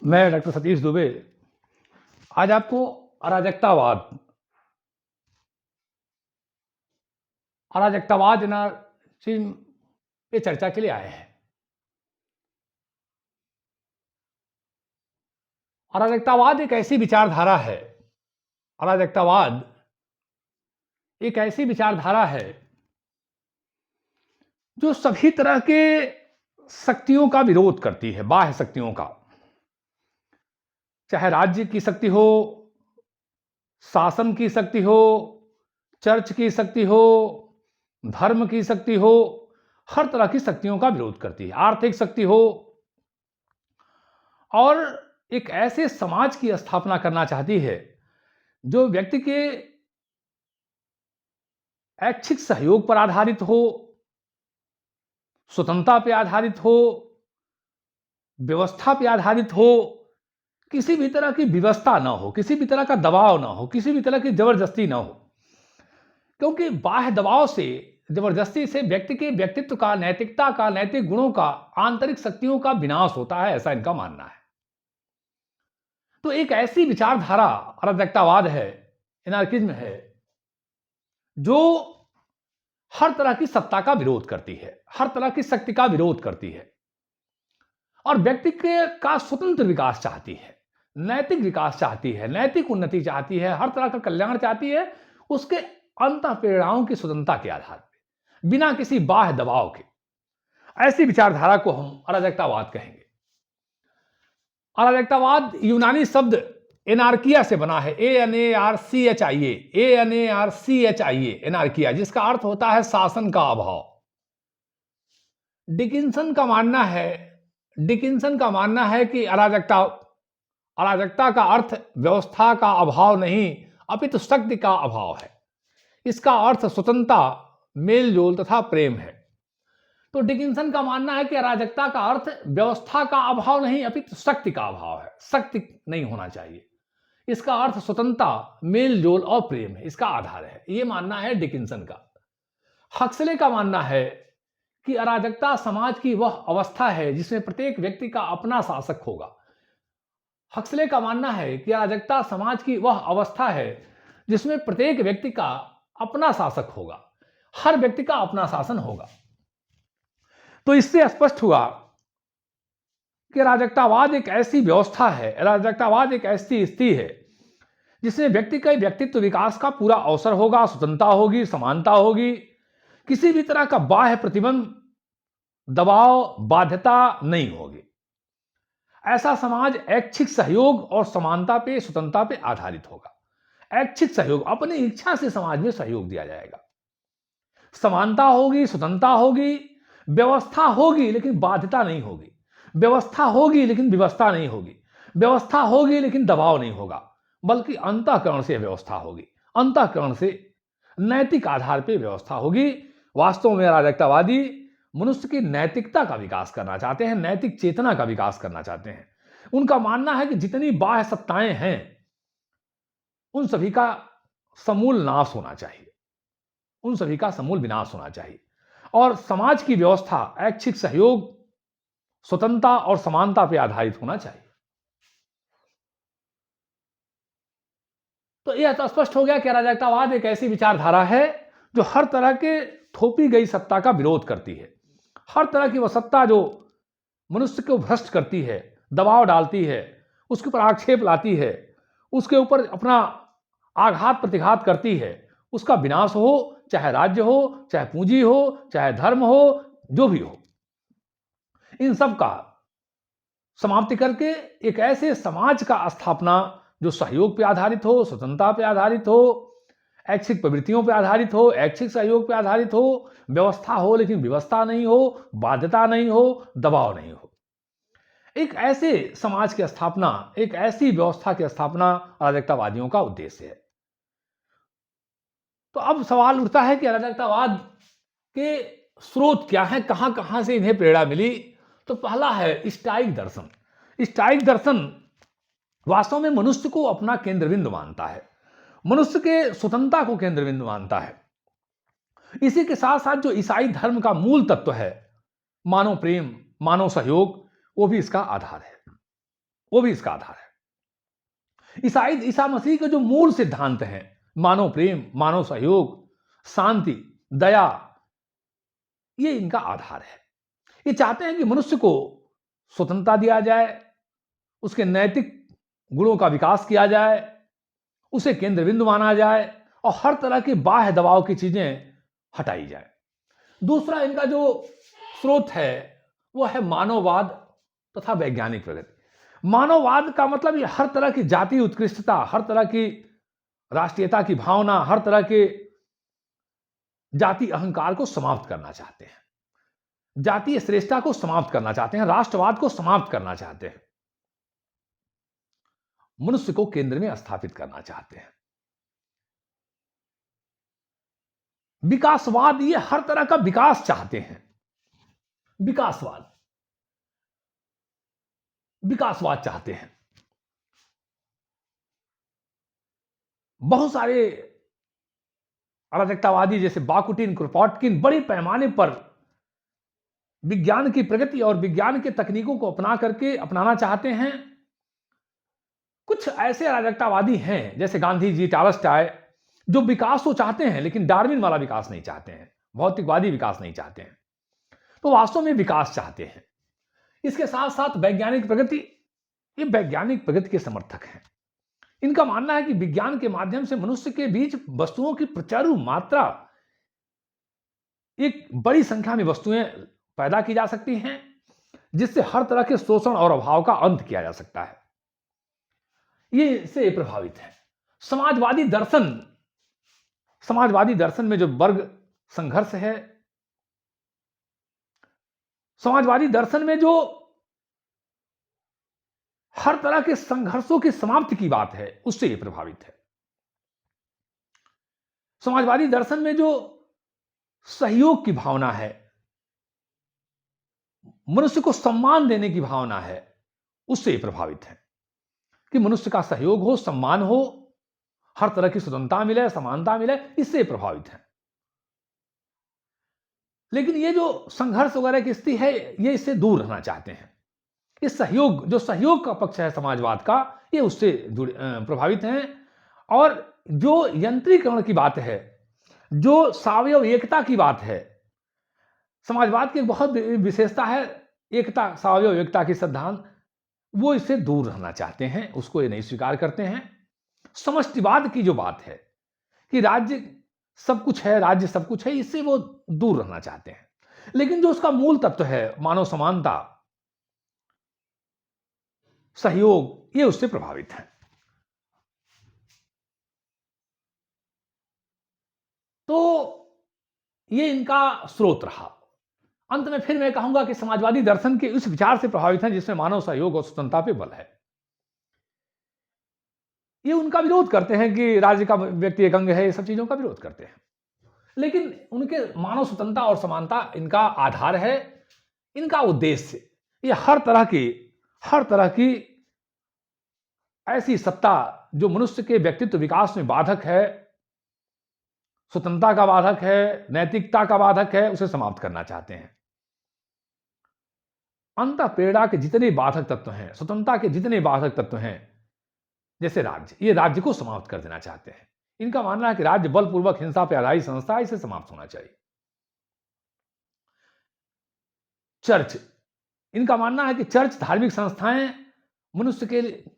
मैं डॉक्टर सतीश दुबे आज आपको अराजकतावाद अराजकतावाद एनार्किज्म पे चर्चा के लिए आए हैं। अराजकतावाद एक ऐसी विचारधारा है अराजकतावाद एक ऐसी विचारधारा है जो सभी तरह के शक्तियों का विरोध करती है, बाह्य शक्तियों का, चाहे राज्य की शक्ति हो, शासन की शक्ति हो, चर्च की शक्ति हो, धर्म की शक्ति हो, हर तरह की शक्तियों का विरोध करती है। आर्थिक शक्ति हो, और एक ऐसे समाज की स्थापना करना चाहती है जो व्यक्ति के ऐच्छिक सहयोग पर आधारित हो, स्वतंत्रता पर आधारित हो, व्यवस्था पर आधारित हो, किसी भी तरह की व्यवस्था ना हो, किसी भी तरह का दबाव ना हो, किसी भी तरह की जबरदस्ती ना हो। क्योंकि बाह्य दबाव से, जबरदस्ती से व्यक्ति के व्यक्तित्व का, नैतिकता का, नैतिक गुणों का, आंतरिक शक्तियों का विनाश होता है, ऐसा इनका मानना है। तो एक ऐसी विचारधारा अराजकतावाद है, एनार्किज्म है, जो हर तरह की सत्ता का विरोध करती है, हर तरह की शक्ति का विरोध करती है और व्यक्ति का स्वतंत्र विकास चाहती है, नैतिक विकास चाहती है, नैतिक उन्नति चाहती है, हर तरह का कल्याण चाहती है, उसके अंतःप्रेरणाओं की स्वतंत्रता के आधार पर, बिना किसी बाह्य दबाव के। ऐसी विचारधारा को हम अराजकतावाद कहेंगे। अराजकतावाद यूनानी शब्द एनार्किया से बना है, ANARCHIA, एनार्किया, जिसका अर्थ होता है शासन का अभाव। डिकिंसन का मानना है कि अराजकता का अर्थ व्यवस्था का अभाव नहीं, अपितु शक्ति का अभाव है। इसका अर्थ स्वतंत्रता, मेलजोल तथा प्रेम है। तो डिकिंसन का मानना है कि अराजकता का अर्थ व्यवस्था का अभाव नहीं, अपितु शक्ति का अभाव है। शक्ति नहीं होना चाहिए। इसका अर्थ स्वतंत्रता, मेलजोल और प्रेम है, इसका आधार है। यह मानना है डिकिंसन का। हक्सले का मानना है कि अराजकता समाज की वह अवस्था है जिसमें प्रत्येक व्यक्ति का अपना शासक होगा। हक्सले का मानना है कि अराजकता समाज की वह अवस्था है जिसमें प्रत्येक व्यक्ति का अपना शासक होगा, हर व्यक्ति का अपना शासन होगा। तो इससे स्पष्ट हुआ कि अराजकतावाद एक ऐसी व्यवस्था है, अराजकतावाद एक ऐसी स्थिति है जिसमें व्यक्ति के व्यक्तित्व विकास का पूरा अवसर होगा, स्वतंत्रता होगी, समानता होगी, किसी भी तरह का बाह्य प्रतिबंध, दबाव, बाध्यता नहीं होगी। ऐसा समाज ऐच्छिक सहयोग और समानता पे, स्वतंत्रता पे आधारित होगा। ऐच्छिक सहयोग, अपनी इच्छा से समाज में सहयोग दिया जाएगा। समानता होगी, स्वतंत्रता होगी, व्यवस्था होगी लेकिन बाध्यता नहीं होगी, व्यवस्था होगी लेकिन विवशता नहीं होगी, व्यवस्था होगी लेकिन दबाव नहीं होगा, बल्कि अंतःकरण से व्यवस्था होगी, अंतःकरण से नैतिक आधार पर व्यवस्था होगी। वास्तव में अराजकतावादी मनुष्य की नैतिकता का विकास करना चाहते हैं, नैतिक चेतना का विकास करना चाहते हैं। उनका मानना है कि जितनी बाह्य सत्ताएं हैं उन सभी का समूल नाश होना चाहिए, उन सभी का समूल विनाश होना चाहिए और समाज की व्यवस्था ऐच्छिक सहयोग, स्वतंत्रता और समानता पर आधारित होना चाहिए। तो यह तो स्पष्ट हो गया कि अराजकतावाद एक ऐसी विचारधारा है जो हर तरह के थोपी गई सत्ता का विरोध करती है। हर तरह की वह सत्ता जो मनुष्य को भ्रष्ट करती है, दबाव डालती है, उसके ऊपर आक्षेप लाती है, उसके ऊपर अपना आघात प्रतिघात करती है, उसका विनाश हो, चाहे राज्य हो, चाहे पूंजी हो, चाहे धर्म हो, जो भी हो, इन सब का समाप्ति करके एक ऐसे समाज का स्थापना जो सहयोग पर आधारित हो, स्वतंत्रता पर आधारित हो, ऐच्छिक प्रवृत्तियों पर आधारित हो, ऐच्छिक सहयोग पर आधारित हो, व्यवस्था हो लेकिन विवशता नहीं हो, बाध्यता नहीं हो, दबाव नहीं हो। एक ऐसे समाज की स्थापना, एक ऐसी व्यवस्था की स्थापना अराजकतावादियों का उद्देश्य है। तो अब सवाल उठता है कि अराजकतावाद के स्रोत क्या हैं, कहां कहां से इन्हें प्रेरणा मिली। तो पहला है स्टाइक दर्शन। स्टाइक दर्शन वास्तव में मनुष्य को अपना केंद्र बिंदु मानता है, मनुष्य के स्वतंत्रता को केंद्र बिंदु मानता है। इसी के साथ साथ जो ईसाई धर्म का मूल तत्व है, मानव प्रेम, मानव सहयोग, वो भी इसका आधार है। वो भी इसका आधार है। ईसा मसीह के जो मूल सिद्धांत हैं, मानव प्रेम, मानव सहयोग, शांति, दया, ये इनका आधार है। ये चाहते हैं कि मनुष्य को स्वतंत्रता दिया जाए, उसके नैतिक गुणों का विकास किया जाए, उसे केंद्र बिंदु माना जाए और हर तरह के बाह्य दबाव की चीजें हटाई जाए। दूसरा इनका जो स्रोत है वो है मानववाद तथा वैज्ञानिक प्रगति। मानववाद का मतलब ये हर तरह की जातीय उत्कृष्टता, हर तरह की राष्ट्रीयता की भावना, हर तरह के जाति अहंकार को समाप्त करना चाहते हैं, जातीय श्रेष्ठता को समाप्त करना चाहते हैं, राष्ट्रवाद को समाप्त करना चाहते हैं, मनुष्य को केंद्र में स्थापित करना चाहते हैं। विकासवाद, ये हर तरह का विकास चाहते हैं। विकासवाद चाहते हैं। बहुत सारे अराजकतावादी जैसे बाकुटिन, क्रोपोटकिन बड़े पैमाने पर विज्ञान की प्रगति और विज्ञान के तकनीकों को अपनाना चाहते हैं। कुछ ऐसे अराजकतावादी हैं जैसे गांधी जी, टॉलस्टॉय, जो विकास तो चाहते हैं लेकिन डार्विन वाला विकास नहीं चाहते हैं, भौतिकवादी विकास नहीं चाहते हैं, तो वास्तव में विकास चाहते हैं। इसके साथ साथ वैज्ञानिक प्रगति, ये वैज्ञानिक प्रगति के समर्थक हैं। इनका मानना है कि विज्ञान के माध्यम से मनुष्य के बीच वस्तुओं की प्रचुर मात्रा, एक बड़ी संख्या में वस्तुएं पैदा की जा सकती हैं, जिससे हर तरह के शोषण और अभाव का अंत किया जा सकता है। ये इससे प्रभावित है। समाजवादी दर्शन में जो वर्ग संघर्ष है, समाजवादी दर्शन में जो हर तरह के संघर्षों की समाप्ति की बात है, उससे ये प्रभावित है। समाजवादी दर्शन में जो सहयोग की भावना है, मनुष्य को सम्मान देने की भावना है, उससे ये प्रभावित है कि मनुष्य का सहयोग हो, सम्मान हो, हर तरह की स्वतंत्रता मिले, समानता मिले, इससे प्रभावित है। लेकिन ये जो संघर्ष वगैरह की स्थिति है, ये इससे दूर रहना चाहते हैं। इस सहयोग का पक्ष है समाजवाद का, ये उससे प्रभावित हैं। और जो यंत्रीकरण की बात है, जो सावयव एकता की बात है, समाजवाद की बहुत विशेषता है एकता, सावयव एकता की सिद्धांत, वो इससे दूर रहना चाहते हैं, उसको ये नहीं स्वीकार करते हैं। समष्टिवाद की जो बात है कि राज्य सब कुछ है, इससे वो दूर रहना चाहते हैं। लेकिन जो उसका मूल तत्व है, मानव समानता, सहयोग, ये उससे प्रभावित है। तो ये इनका स्रोत रहा। अंत में फिर मैं कहूंगा कि समाजवादी दर्शन के उस विचार से प्रभावित हैं जिसमें मानव सहयोग और स्वतंत्रता पे बल है। ये उनका विरोध करते हैं कि राज्य का व्यक्ति एक अंग है, ये सब चीजों का विरोध करते हैं। लेकिन उनके मानव स्वतंत्रता और समानता इनका आधार है, इनका उद्देश्य। ये हर तरह की ऐसी सत्ता जो मनुष्य के व्यक्तित्व विकास में बाधक है, स्वतंत्रता का बाधक है, नैतिकता का बाधक है, उसे समाप्त करना चाहते हैं। अंतःप्रेरणा के जितने बाधक तत्व हैं, स्वतंत्रता के जितने बाधक तत्व हैं, जैसे ये राज्य को समाप्त कर देना चाहते हैं। इनका मानना है कि राज्य बलपूर्वक हिंसा पर आधारित संस्था है, इसे समाप्त होना चाहिए। चर्च, इनका मानना है कि चर्च, धार्मिक संस्थाएं मनुष्य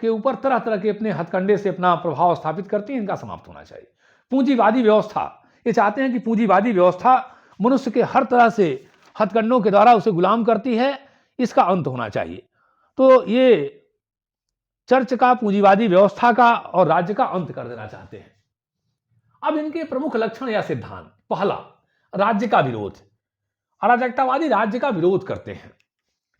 के ऊपर तरह तरह के अपने हथकंडे से अपना प्रभाव स्थापित करती हैं, इनका समाप्त होना चाहिए। पूंजीवादी व्यवस्था, ये चाहते हैं कि पूंजीवादी व्यवस्था मनुष्य के हर तरह से हथकंडों के द्वारा उसे गुलाम करती है, इसका अंत होना चाहिए। तो ये चर्च का, पूंजीवादी व्यवस्था का और राज्य का अंत कर देना चाहते हैं। अब इनके प्रमुख लक्षण या सिद्धांत, पहला, राज्य का विरोध। अराजकतावादी राज्य का विरोध करते हैं,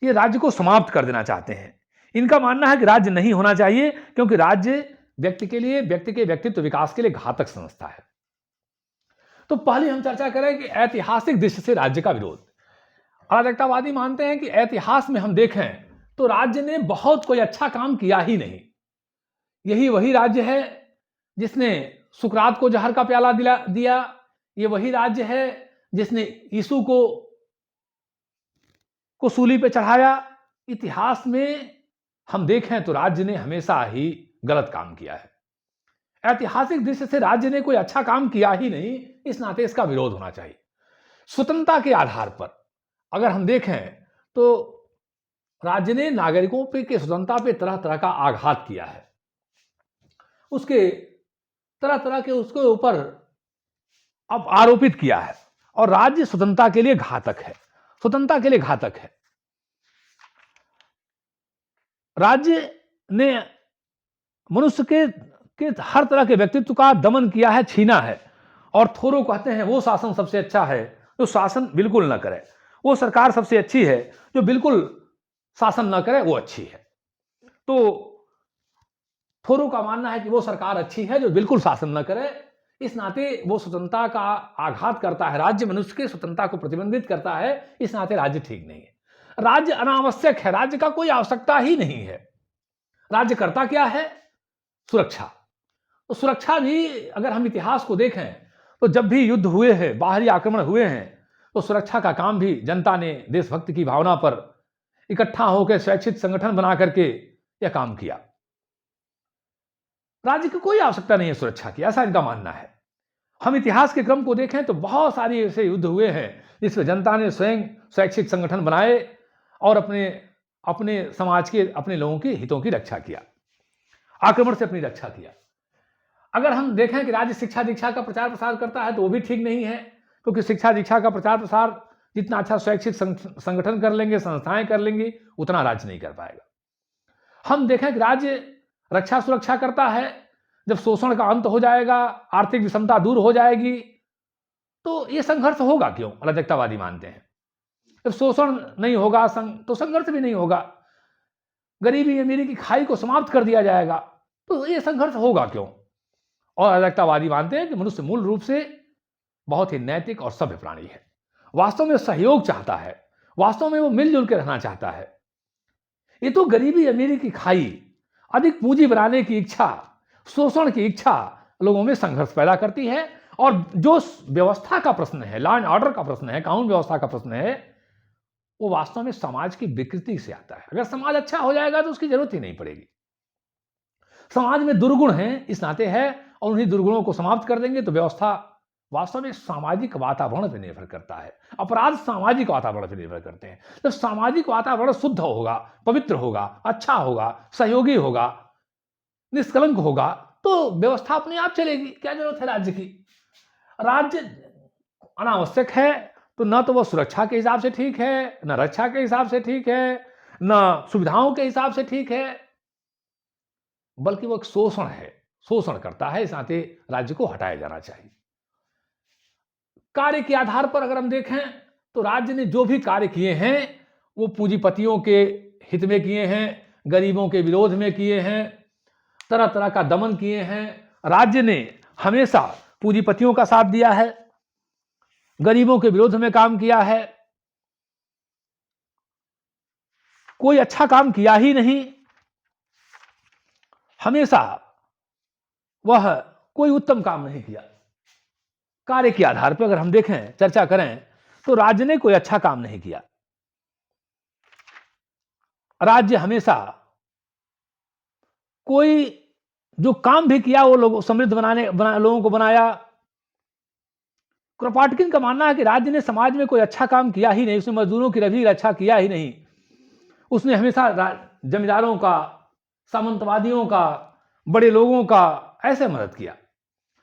ये राज्य को समाप्त कर देना चाहते हैं। इनका मानना है कि राज्य नहीं होना चाहिए क्योंकि राज्य व्यक्ति के व्यक्तित्व विकास के लिए घातक संस्था है। तो पहले हम चर्चा करें कि ऐतिहासिक दृष्टि से राज्य का विरोध। अराजकतावादी मानते हैं कि इतिहास में हम देखें तो राज्य ने बहुत कोई अच्छा काम किया ही नहीं। यही वही राज्य है जिसने सुकरात को जहर का प्याला दिया, ये वही राज्य है जिसने यीशु को सूली पे चढ़ाया। इतिहास में हम देखें तो राज्य ने हमेशा ही गलत काम किया है। ऐतिहासिक दृष्टि से राज्य ने कोई अच्छा काम किया ही नहीं, इस नाते इसका विरोध होना चाहिए। स्वतंत्रता के आधार पर अगर हम देखें तो राज्य ने नागरिकों पे के स्वतंत्रता पे तरह तरह का आघात किया है, उसके तरह तरह के उसके ऊपर अब आरोपित किया है, और राज्य स्वतंत्रता के लिए घातक है, स्वतंत्रता के लिए घातक है। राज्य ने मनुष्य के हर तरह के व्यक्तित्व का दमन किया है, छीना है। और थोरो कहते हैं वो शासन सबसे अच्छा है जो शासन बिल्कुल न करे, वो सरकार सबसे अच्छी है जो बिल्कुल शासन न करे वो अच्छी है। तो थोरो का मानना है कि वो सरकार अच्छी है जो बिल्कुल शासन न करे, इस नाते वो स्वतंत्रता का आघात करता है, राज्य मनुष्य की स्वतंत्रता को प्रतिबंधित करता है, इस नाते राज्य ठीक नहीं है। राज्य अनावश्यक है, राज्य का कोई आवश्यकता ही नहीं है। राज्य करता क्या है? सुरक्षा। तो सुरक्षा भी अगर हम इतिहास को देखें तो जब भी युद्ध हुए हैं, बाहरी आक्रमण हुए हैं, तो सुरक्षा का काम भी जनता ने देशभक्ति की भावना पर इकट्ठा होकर स्वैच्छिक संगठन बना करके यह काम किया। राज्य की कोई आवश्यकता नहीं है सुरक्षा की, ऐसा इनका मानना है। हम इतिहास के क्रम को देखें तो बहुत सारे ऐसे युद्ध हुए हैं जिसमें जनता ने स्वयं स्वैच्छिक संगठन बनाए और अपने समाज के, अपने लोगों के हितों की रक्षा किया, आक्रमण से अपनी रक्षा किया। अगर हम देखें कि राज्य शिक्षा दीक्षा का प्रचार प्रसार करता है तो वो भी ठीक नहीं है, क्योंकि शिक्षा दीक्षा का प्रचार प्रसार जितना अच्छा स्वैच्छिक संगठन कर लेंगे, संस्थाएं कर लेंगी, उतना राज्य नहीं कर पाएगा। हम देखें कि राज्य रक्षा सुरक्षा करता है, जब शोषण का अंत हो जाएगा, आर्थिक विषमता दूर हो जाएगी, तो ये संघर्ष होगा क्यों? अराजकतावादी मानते हैं जब शोषण नहीं होगा तो संघर्ष भी नहीं होगा, गरीबी अमीरी की खाई को समाप्त कर दिया जाएगा, तो ये संघर्ष होगा क्यों? और अराजकतावादी मानते हैं कि मनुष्य मूल रूप से बहुत ही नैतिक और सभ्य प्राणी है, वास्तव में सहयोग चाहता है, वास्तव में वो मिलजुल के रहना चाहता है। ये तो गरीबी अमीरी की खाई, अधिक पूंजी बनाने की इच्छा, शोषण की इच्छा लोगों में संघर्ष पैदा करती है। और जो व्यवस्था का प्रश्न है, लॉ एंड ऑर्डर का प्रश्न है, कानून व्यवस्था का प्रश्न है, वो वास्तव में समाज की विकृति से आता है। अगर समाज अच्छा हो जाएगा तो उसकी जरूरत ही नहीं पड़ेगी। समाज में दुर्गुण हैं, इस नाते है, और उन्हीं दुर्गुणों को समाप्त कर देंगे तो व्यवस्था वास्तव में सामाजिक वातावरण पर निर्भर करता है। अपराध सामाजिक वातावरण पर निर्भर करते हैं। जब सामाजिक वातावरण शुद्ध होगा, पवित्र होगा, अच्छा होगा, सहयोगी होगा, निष्कलंक होगा, तो व्यवस्था अपने आप चलेगी। क्या जरूरत है राज्य की? राज्य अनावश्यक है तो न तो वो सुरक्षा के हिसाब से ठीक है, न रक्षा के हिसाब से ठीक है, न सुविधाओं के हिसाब से ठीक है, बल्कि वो एक शोषण है, शोषण करता है। इस नाते राज्य को हटाया जाना चाहिए। कार्य के आधार पर अगर हम देखें तो राज्य ने जो भी कार्य किए हैं वो पूंजीपतियों के हित में किए हैं, गरीबों के विरोध में किए हैं, तरह तरह का दमन किए हैं। राज्य ने हमेशा पूंजीपतियों का साथ दिया है, गरीबों के विरोध में काम किया है, कोई अच्छा काम किया ही नहीं। हमेशा वह कोई उत्तम काम नहीं किया। कार्य के आधार पर अगर हम देखें, चर्चा करें तो राज्य ने कोई अच्छा काम नहीं किया। राज्य हमेशा कोई जो काम भी किया वो लोगों समृद्ध लोगों को बनाया। क्रोपाटकिन का मानना है कि राज्य ने समाज में कोई अच्छा काम किया ही नहीं, उसने मजदूरों की रभी रक्षा किया ही नहीं। उसने हमेशा जमींदारों का, सामंतवादियों का, बड़े लोगों का ऐसे मदद किया।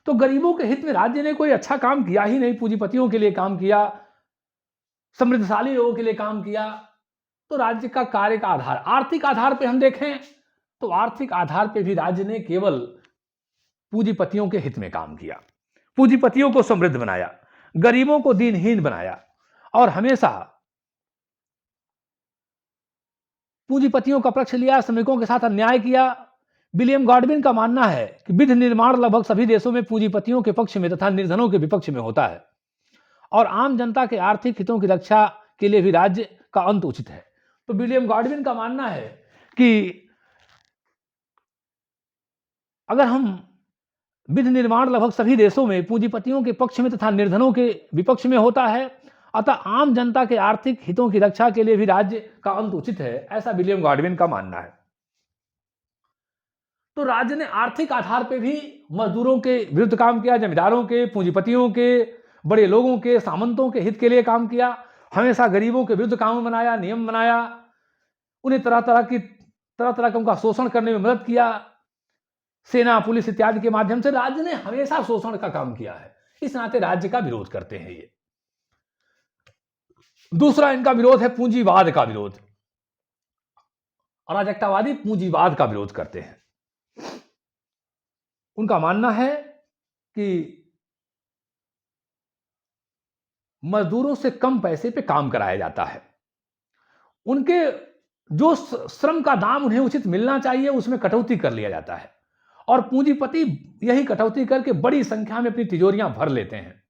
तो गरीबों के हित में राज्य ने कोई अच्छा काम किया ही नहीं। पूंजीपतियों के लिए काम किया, समृद्धशाली लोगों के लिए काम किया। तो राज्य का कार्य का आधार, आर्थिक आधार पे हम देखें तो आर्थिक आधार पे भी राज्य ने केवल पूंजीपतियों के हित में काम किया, पूंजीपतियों को समृद्ध बनाया, गरीबों को दीनहीन बनाया, और हमेशा पूंजीपतियों का पक्ष लिया, श्रमिकों के साथ अन्याय किया। विलियम गॉडविन का मानना है कि विधि निर्माण लगभग सभी देशों में पूंजीपतियों के पक्ष में तथा निर्धनों के विपक्ष में होता है, और आम जनता के आर्थिक हितों की रक्षा के लिए भी राज्य का अंत उचित है। तो विलियम गॉडविन का मानना है कि अगर हम विधि निर्माण लगभग सभी देशों में पूंजीपतियों के पक्ष में तथा निर्धनों के विपक्ष में होता है, अतः आम जनता के आर्थिक हितों की रक्षा के लिए भी राज्य का अंत उचित है, ऐसा विलियम गॉडविन का मानना है। तो राज्य ने आर्थिक आधार पे भी मजदूरों के विरुद्ध काम किया, जमींदारों के, पूंजीपतियों के, बड़े लोगों के, सामंतों के हित के लिए काम किया। हमेशा गरीबों के विरुद्ध कानून बनाया, नियम बनाया, उन्हें तरह तरह का उनका शोषण करने में मदद किया। सेना, पुलिस इत्यादि के माध्यम से राज्य ने हमेशा शोषण का काम किया है। इस नाते राज्य का विरोध करते हैं ये। दूसरा इनका विरोध है पूंजीवाद का विरोध। अराजकतावादी पूंजीवाद का विरोध करते हैं। उनका मानना है कि मजदूरों से कम पैसे पे काम कराया जाता है। उनके जो श्रम का दाम उन्हें उचित मिलना चाहिए उसमें कटौती कर लिया जाता है और पूंजीपति यही कटौती करके बड़ी संख्या में अपनी तिजोरियां भर लेते हैं,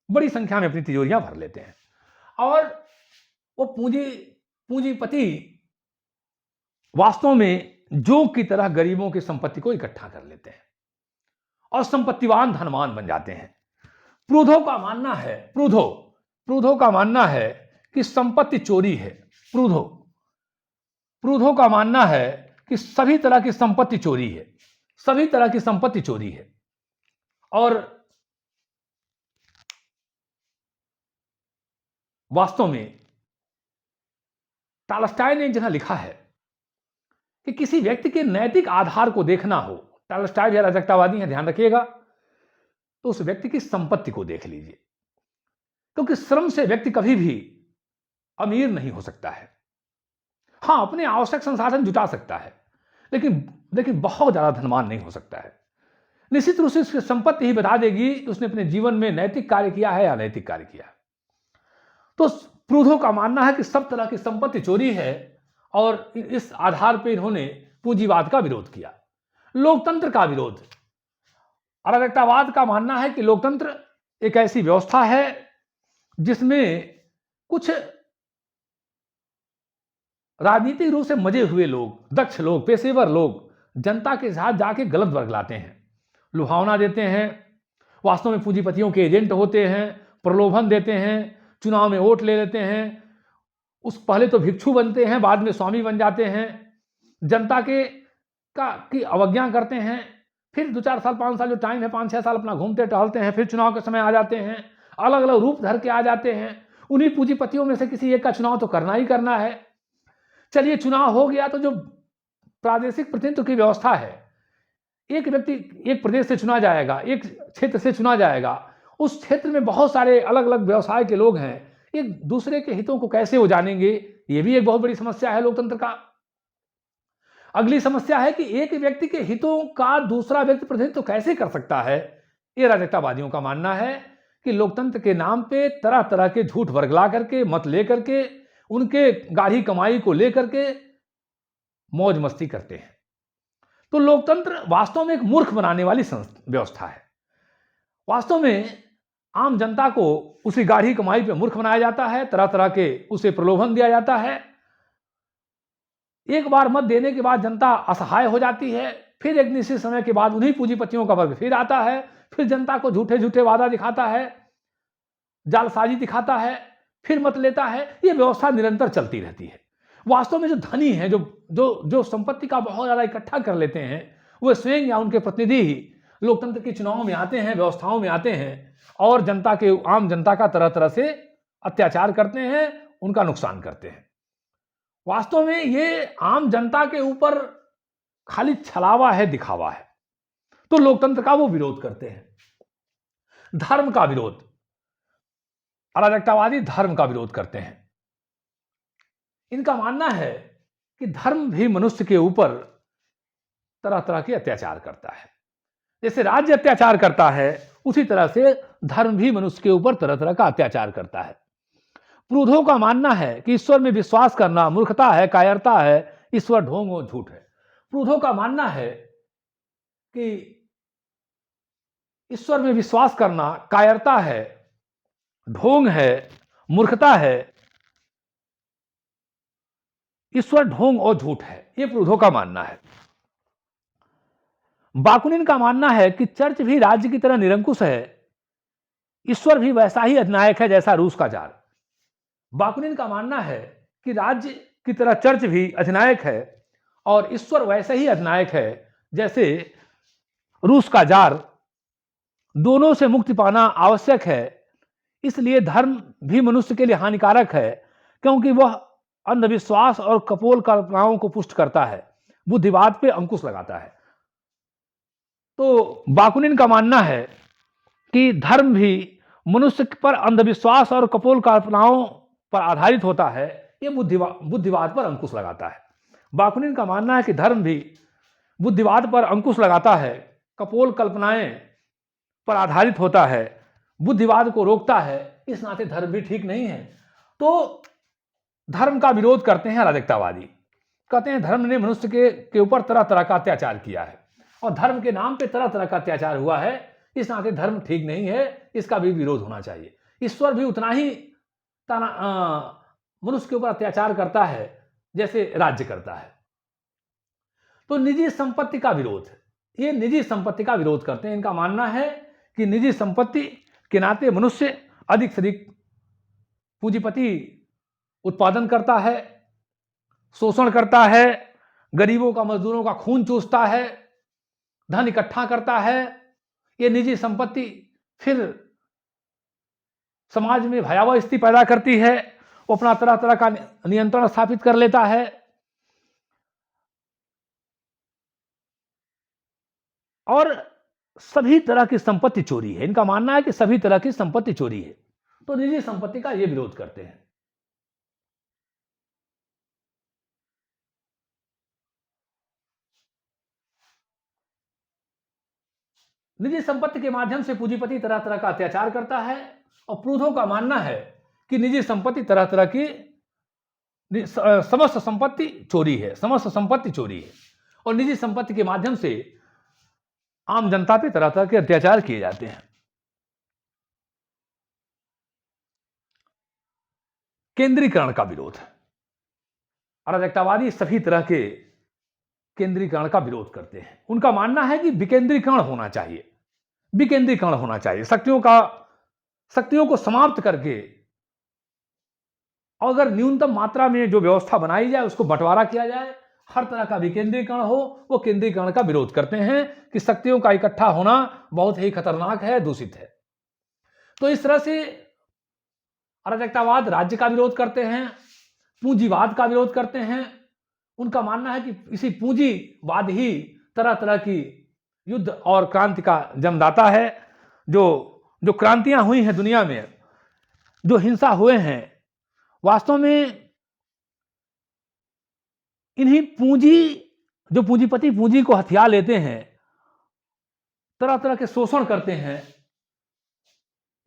बड़ी संख्या में अपनी तिजोरियां भर लेते हैं। और वो पूंजीपति वास्तव में जोग की तरह गरीबों की संपत्ति को इकट्ठा कर लेते हैं और संपत्तिवान धनवान बन जाते हैं। प्रूधो का मानना है कि संपत्ति चोरी है। प्रूधो का मानना है कि सभी तरह की संपत्ति चोरी है, सभी तरह की संपत्ति चोरी है। और वास्तव में टॉलस्टॉय ने एक जगह लिखा है कि किसी व्यक्ति के नैतिक आधार को देखना हो, टॉलस्टॉय भी अराजकतावादी है, ध्यान रखिएगा, तो उस व्यक्ति की संपत्ति को देख लीजिए, क्योंकि श्रम से व्यक्ति कभी भी अमीर नहीं हो सकता है। हां, अपने आवश्यक संसाधन जुटा सकता है, लेकिन बहुत ज्यादा धनवान नहीं हो सकता है। निश्चित रूप से उसकी संपत्ति ही बता देगी कि उसने अपने जीवन में नैतिक कार्य किया है या अनैतिक कार्य किया है। तो प्रूधो का मानना है कि सब तरह की संपत्ति चोरी है और इस आधार पर इन्होंने पूंजीवाद का विरोध किया। लोकतंत्र का विरोध। अराजकतावाद का मानना है कि लोकतंत्र एक ऐसी व्यवस्था है जिसमें कुछ राजनीतिक रूप से मजे हुए लोग, दक्ष लोग, पेशेवर लोग जनता के साथ जाके गलत वर्गलाते हैं, लुभावना देते हैं, वास्तव में पूंजीपतियों के एजेंट होते हैं, प्रलोभन देते हैं, चुनाव में वोट ले लेते हैं, पहले तो भिक्षु बनते हैं, बाद में स्वामी बन जाते हैं, जनता की अवज्ञा करते हैं, फिर 2-4 साल 5 साल जो टाइम है 5-6 साल अपना घूमते टहलते हैं, फिर चुनाव के समय आ जाते हैं, अलग अलग रूप धर के आ जाते हैं। उन्हीं पूंजीपतियों में से किसी एक का चुनाव तो करना ही करना है। चलिए चुनाव हो गया तो जो प्रादेशिक प्रतिनिधित्व की व्यवस्था है, एक व्यक्ति एक प्रदेश से चुना जाएगा, एक क्षेत्र से चुना जाएगा, उस क्षेत्र में बहुत सारे अलग अलग व्यवसाय के लोग हैं, एक दूसरे के हितों को कैसे वो जानेंगे, ये भी एक बहुत बड़ी समस्या है लोकतंत्र का। अगली समस्या है कि एक व्यक्ति के हितों का दूसरा व्यक्ति प्रतिनिधित्व कैसे कर सकता है। ये अराजकतावादियों का मानना है कि लोकतंत्र के नाम पे तरह तरह के झूठ वर्गला करके, मत लेकर के, उनके गाढ़ी कमाई को लेकर के मौज मस्ती करते हैं। तो लोकतंत्र वास्तव में एक मूर्ख बनाने वाली व्यवस्था है। वास्तव में आम जनता को उसी गाढ़ी कमाई पे मूर्ख बनाया जाता है, तरह तरह के उसे प्रलोभन दिया जाता है। एक बार मत देने के बाद जनता असहाय हो जाती है, फिर एक निश्चित समय के बाद उन्हीं पूंजीपतियों का वर्ग फिर आता है, फिर जनता को झूठे झूठे वादा दिखाता है, जालसाजी दिखाता है, फिर मत लेता है। यह व्यवस्था निरंतर चलती रहती है। वास्तव में जो धनी है, जो संपत्ति का बहुत ज्यादा इकट्ठा कर लेते हैं, वो स्वयं या उनके प्रतिनिधि ही लोकतंत्र के चुनावों में आते हैं, व्यवस्थाओं में आते हैं और आम जनता का तरह तरह से अत्याचार करते हैं, उनका नुकसान करते हैं। वास्तव में ये आम जनता के ऊपर खाली छलावा है, दिखावा है। तो लोकतंत्र का वो विरोध करते हैं। धर्म का विरोध। अराजकतावादी धर्म का विरोध करते हैं। इनका मानना है कि धर्म भी मनुष्य के ऊपर तरह तरह के अत्याचार करता है। जैसे राज्य अत्याचार करता है, उसी तरह से धर्म भी मनुष्य के ऊपर तरह तरह का अत्याचार करता है। प्रूधो का मानना है कि ईश्वर में विश्वास करना मूर्खता है, कायरता है, ईश्वर ढोंग और झूठ है। प्रूधो का मानना है कि ईश्वर में विश्वास करना कायरता है, ढोंग है, मूर्खता है, ईश्वर ढोंग और झूठ है। यह प्रूधो का मानना है। बाकुनिन का मानना है कि चर्च भी राज्य की तरह निरंकुश है, ईश्वर भी वैसा ही अधिनायक है जैसा रूस का जार। बाकुनिन का मानना है कि राज्य की तरह चर्च भी अधिनायक है और ईश्वर वैसे ही अधिनायक है जैसे रूस का जार। दोनों से मुक्ति पाना आवश्यक है, इसलिए धर्म भी मनुष्य के लिए हानिकारक है, क्योंकि वह अंधविश्वास और कपोल कल्पनाओं को पुष्ट करता है, बुद्धिवाद पे अंकुश लगाता है। तो बाकुनिन का मानना है कि धर्म भी मनुष्य पर अंधविश्वास और कपोल कल्पनाओं पर आधारित होता है, ये बुद्धिवाद पर अंकुश लगाता है। बाकुनिन का मानना है कि धर्म भी बुद्धिवाद पर अंकुश लगाता है, कपोल कल्पनाएं पर आधारित होता है, बुद्धिवाद को रोकता है, इस नाते धर्म भी ठीक नहीं है। तो धर्म का विरोध करते हैं अराजकतावादी। कहते हैं धर्म ने मनुष्य के ऊपर तरह तरह का अत्याचार किया है और धर्म के नाम पे तरह तरह का अत्याचार हुआ है, इस नाते धर्म ठीक नहीं है, इसका भी विरोध होना चाहिए। ईश्वर भी उतना ही मनुष्य के ऊपर अत्याचार करता है जैसे राज्य करता है। तो निजी संपत्ति का विरोध, ये निजी संपत्ति का विरोध करते हैं। इनका मानना है कि निजी संपत्ति के नाते मनुष्य अधिक से अधिक पूंजीपति उत्पादन करता है, शोषण करता है, गरीबों का मजदूरों का खून चूसता है, धन इकट्ठा करता है। ये निजी संपत्ति फिर समाज में भयावह स्थिति पैदा करती है, वो अपना तरह तरह का नियंत्रण स्थापित कर लेता है और सभी तरह की संपत्ति चोरी है। इनका मानना है कि सभी तरह की संपत्ति चोरी है, तो निजी संपत्ति का ये विरोध करते हैं। निजी संपत्ति के माध्यम से पूंजीपति तरह तरह का अत्याचार करता है और प्रूधों का मानना है कि निजी संपत्ति तरह तरह की समस्त संपत्ति चोरी है, समस्त संपत्ति चोरी है और निजी संपत्ति के माध्यम से आम जनता पे तरह तरह के अत्याचार किए जाते हैं। केंद्रीकरण का विरोध, अराजकतावादी सभी तरह के केंद्रीकरण का विरोध करते हैं। उनका मानना है कि विकेंद्रीकरण होना चाहिए, विकेंद्रीकरण होना चाहिए, शक्तियों को समाप्त करके अगर न्यूनतम मात्रा में जो व्यवस्था बनाई जाए उसको बंटवारा किया जाए, हर तरह का विकेंद्रीकरण हो, वो केंद्रीकरण का विरोध करते हैं कि शक्तियों का इकट्ठा होना बहुत ही खतरनाक है, दूषित है। तो इस तरह से अराजकतावाद राज्य का विरोध करते हैं, पूंजीवाद का विरोध करते हैं। उनका मानना है कि इसी पूंजीवाद ही तरह तरह की युद्ध और क्रांति का जन्मदाता है। जो क्रांतियां हुई हैं दुनिया में, जो हिंसा हुए हैं, वास्तव में इन्हीं जो पूंजीपति पूंजी को हथियार लेते हैं, तरह तरह के शोषण करते हैं,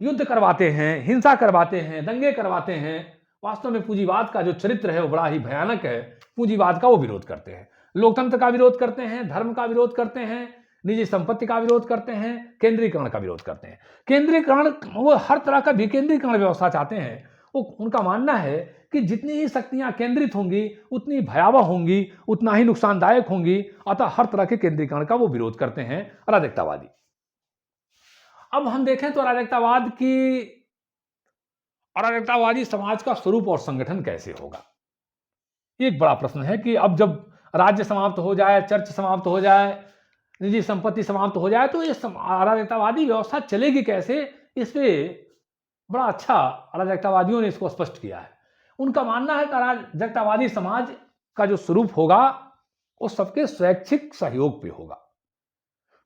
युद्ध करवाते हैं, हिंसा करवाते हैं, दंगे करवाते हैं। वास्तव में पूंजीवाद का जो चरित्र है वो बड़ा ही भयानक है। पूंजीवाद का वो विरोध करते हैं, लोकतंत्र का विरोध करते हैं, धर्म का विरोध करते हैं, निजी संपत्ति का विरोध करते हैं, केंद्रीकरण का विरोध करते हैं। केंद्रीकरण, वो हर तरह का विकेंद्रीकरण व्यवस्था चाहते हैं। उनका मानना है कि जितनी ही शक्तियां केंद्रित होंगी उतनी भयावह होंगी, उतना ही नुकसानदायक होंगी। अतः हर तरह के केंद्रीकरण का वो विरोध करते हैं अराजकतावादी। अब हम देखें तो अराजकतावादी समाज का स्वरूप और संगठन कैसे होगा, एक बड़ा प्रश्न है कि अब जब राज्य समाप्त हो जाए, चर्च समाप्त हो जाए, निजी संपत्ति समाप्त हो जाए, तो ये अराजकतावादी व्यवस्था चलेगी कैसे? इस पे बड़ा अच्छा अराजकतावादियों ने इसको स्पष्ट किया है। उनका मानना है कि अराजकतावादी समाज का जो स्वरूप होगा वो सबके स्वैच्छिक सहयोग पे होगा,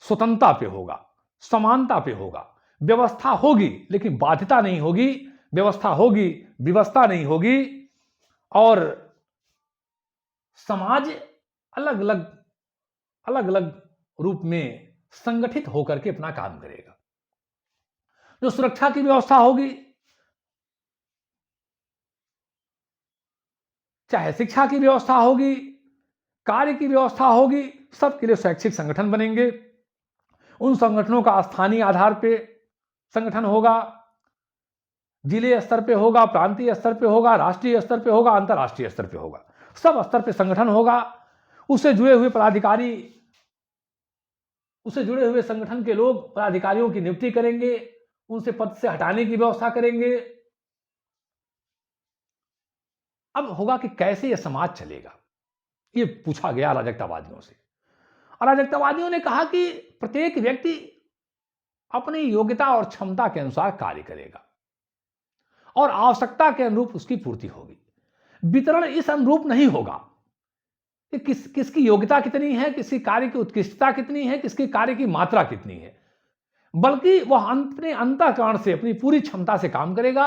स्वतंत्रता पे होगा, समानता पे होगा। व्यवस्था होगी लेकिन बाध्यता नहीं होगी, व्यवस्था होगी विवशता नहीं होगी, और समाज अलग अलग रूप में संगठित होकर के अपना काम करेगा। जो सुरक्षा की व्यवस्था होगी, चाहे शिक्षा की व्यवस्था होगी, कार्य की व्यवस्था होगी, सबके लिए शैक्षिक संगठन बनेंगे। उन संगठनों का स्थानीय आधार पे संगठन होगा, जिले स्तर पे होगा, प्रांतीय स्तर पे होगा, राष्ट्रीय स्तर पे होगा, अंतर्राष्ट्रीय स्तर पे होगा, सब स्तर पे संगठन होगा। उससे जुड़े हुए पदाधिकारी, उससे जुड़े हुए संगठन के लोग पदाधिकारियों की नियुक्ति करेंगे, उनसे पद से हटाने की व्यवस्था करेंगे। अब होगा कि कैसे यह समाज चलेगा, ये पूछा गया अराजकतावादियों से। अराजकतावादियों ने कहा कि प्रत्येक व्यक्ति अपनी योग्यता और क्षमता के अनुसार कार्य करेगा और आवश्यकता के अनुरूप उसकी पूर्ति होगी। वितरण इस अनुरूप नहीं होगा कि किसकी योग्यता कितनी है, किसी कार्य की उत्कृष्टता कितनी है, किसके कार्य की मात्रा कितनी है, बल्कि वह अपने अंतःकरण से अपनी पूरी क्षमता से काम करेगा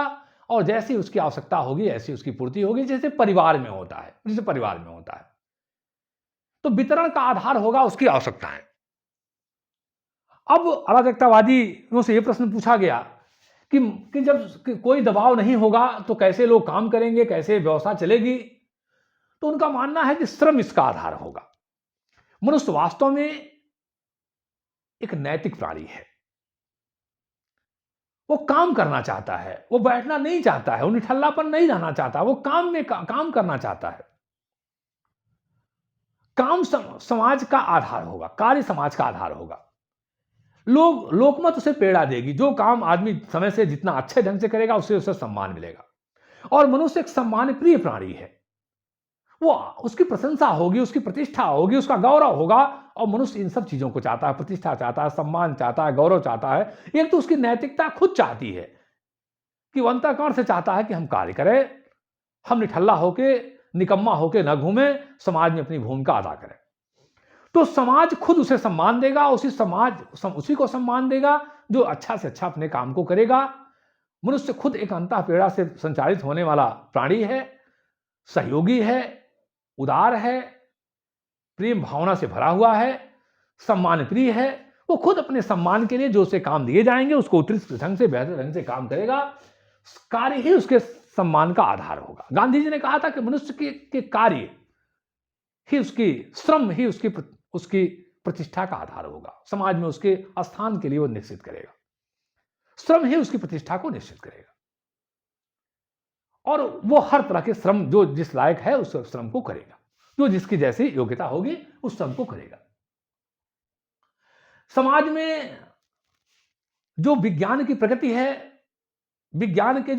और जैसी उसकी आवश्यकता होगी ऐसी उसकी पूर्ति होगी, जैसे परिवार में होता है। तो वितरण का आधार होगा उसकी आवश्यकताएं। अब अराजकतावादियों से यह प्रश्न पूछा गया कि जब कोई दबाव नहीं होगा तो कैसे लोग काम करेंगे, कैसे व्यवस्था चलेगी। तो उनका मानना है कि श्रम इसका आधार होगा। मनुष्य वास्तव में एक नैतिक प्राणी है। वो काम करना चाहता है, वो बैठना नहीं चाहता है, वो निठल्लापन नहीं रहना चाहता, वो काम करना चाहता है। काम समाज का आधार होगा, कार्य समाज का आधार होगा। लोकमत उसे प्रेरणा देगी। जो काम आदमी समय से जितना अच्छे ढंग से करेगा उसे सम्मान मिलेगा। और मनुष्य एक सम्मान प्रिय प्राणी है। वो उसकी प्रशंसा होगी, उसकी प्रतिष्ठा होगी, उसका गौरव होगा। और मनुष्य इन सब चीजों को चाहता है, प्रतिष्ठा चाहता है, सम्मान चाहता है, गौरव चाहता है। एक तो उसकी नैतिकता खुद चाहती है कि वो अंतःकरण से चाहता है कि हम कार्य करें, हम निठल्ला होके, निकम्मा होके न घूमे, समाज में अपनी भूमिका अदा करें। तो समाज खुद उसे सम्मान देगा, उसी को सम्मान देगा जो अच्छा से अच्छा अपने काम को करेगा। मनुष्य खुद एक अंतःप्रेरणा से संचालित होने वाला प्राणी है, सहयोगी है, उदार है, प्रेम भावना से भरा हुआ है, सम्मान प्रिय है। वो खुद अपने सम्मान के लिए जो उसे काम दिए जाएंगे उसको उत्कृष्ट ढंग से, बेहतर ढंग से काम करेगा। कार्य ही उसके सम्मान का आधार होगा। गांधी जी ने कहा था कि मनुष्य के कार्य ही, उसकी श्रम ही उसकी प्रतिष्ठा का आधार होगा। समाज में उसके स्थान के लिए वो निश्चित करेगा। श्रम ही उसकी प्रतिष्ठा को निश्चित करेगा और वो हर तरह के श्रम जो जिस लायक है उस श्रम को करेगा, जो जिसकी जैसी योग्यता होगी उस श्रम को करेगा। समाज में जो विज्ञान की प्रगति है, विज्ञान के जो